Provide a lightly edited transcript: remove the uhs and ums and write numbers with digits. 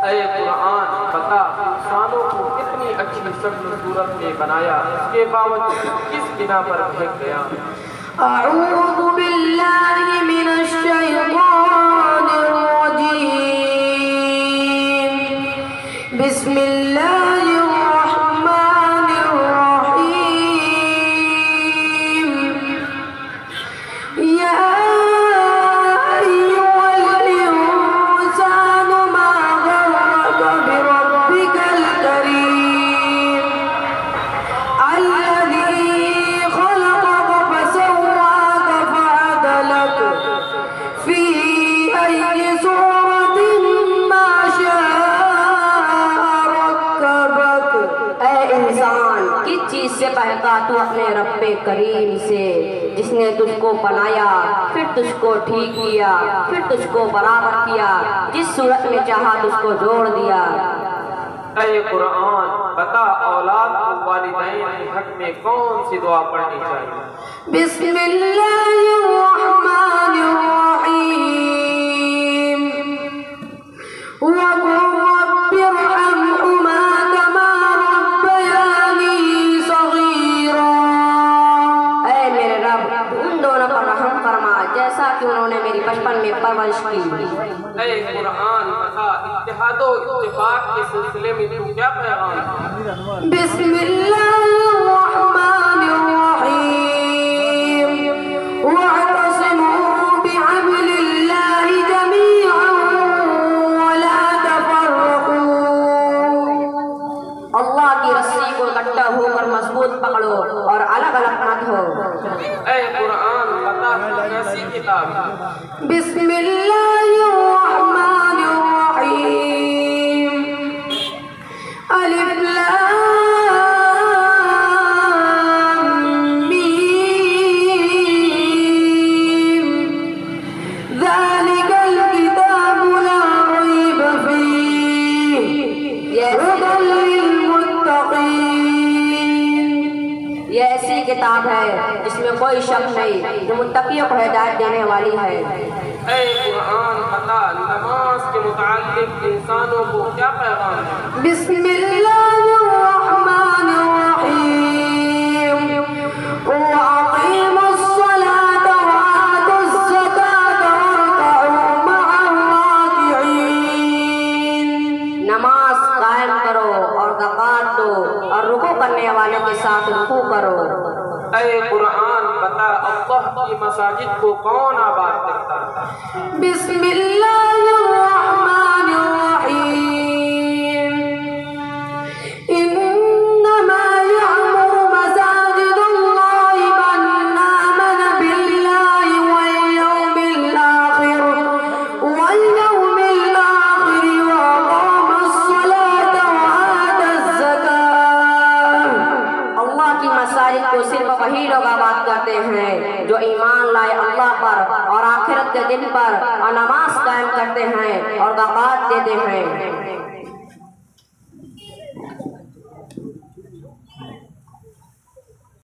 ऐ कुरान बता, इंसानों को कितनी अच्छी शक्ल सूरत में बनाया, इसके बावजूद किस बिना पर फेंक गया। अऊज़ु बिल्लाहि मिनश शैतानिर रजीम। बिस्मिल्लाहिर रहमानिर रहीम। या से बहका तू अपने रब्बे करीम से, जिसने तुझको बनाया फिर तुझको ठीक किया फिर तुझको बराबर किया, जिस सूरत में चाहा तुझको जोड़ दिया। ऐ कुरान बता, औलाद को वालिदैन के हक में कौन सी दुआ पढ़नी चाहिए। बिस्मिल्लाहिर्रहमानिर्रहीम। जैसा कि उन्होंने मेरी बचपन में परवरिश की। ऐ कुरान बता, इत्तेहादो इत्तिफाक के सिलसिले में तू क्या पैगाम। बिस्मिल्लाहिर्रहमानिर्रहीम। वअतसिमू बिहब्लिल्लाहि जमीअन वला तफर्रकू। अल्लाह की रस्सी को इकट्ठा होकर मजबूत पकड़ो और अलग अलग मत हो। ऐ कुरान बता, कैसी किताब। बिस्मिल्लाहिर्रहमानिर्रहीम। अलिफ लाम मीम। ज़ालिकल किताबु ला रैब फीह हुदल लिलमुत्तक़ीन। ये ऐसी किताब है जिसमें कोई शक नहीं, जो मुत्तकियों को हिदायत देने वाली है। ऐ कुरान बता, नमाज के मुताल्लिक इंसानों को क्या पैगाम है। बिस्मिल्लाहिर्रहमानिर्रहीम। वअक़ीमुस्सलाता वआतुज़्ज़काता वरकऊ मअर्राकिईन। नमाज कायम करो और ज़कात दो और रुकू करने वाले के साथ रुकू करो। ऐ कुरान बता, अल्लाह की मसाजिद को कौन आबाद करता है। बिस्मिल्लाहिर्रहमानिर्रहीम। इन्नमा यअमुरु मसाजिदल्लाहि मन आमन बिल्लाहि वल यौमिल आखिर व अक़ामस्सलाता व आतज़्ज़कात। अल्लाह की मसाजिद को सिर्फ वही लोग आबाद करते हैं जो ईमान लाए अल्लाह पर और आखिरत के दिन पर और नमाज कायम करते हैं और ज़कात देते हैं।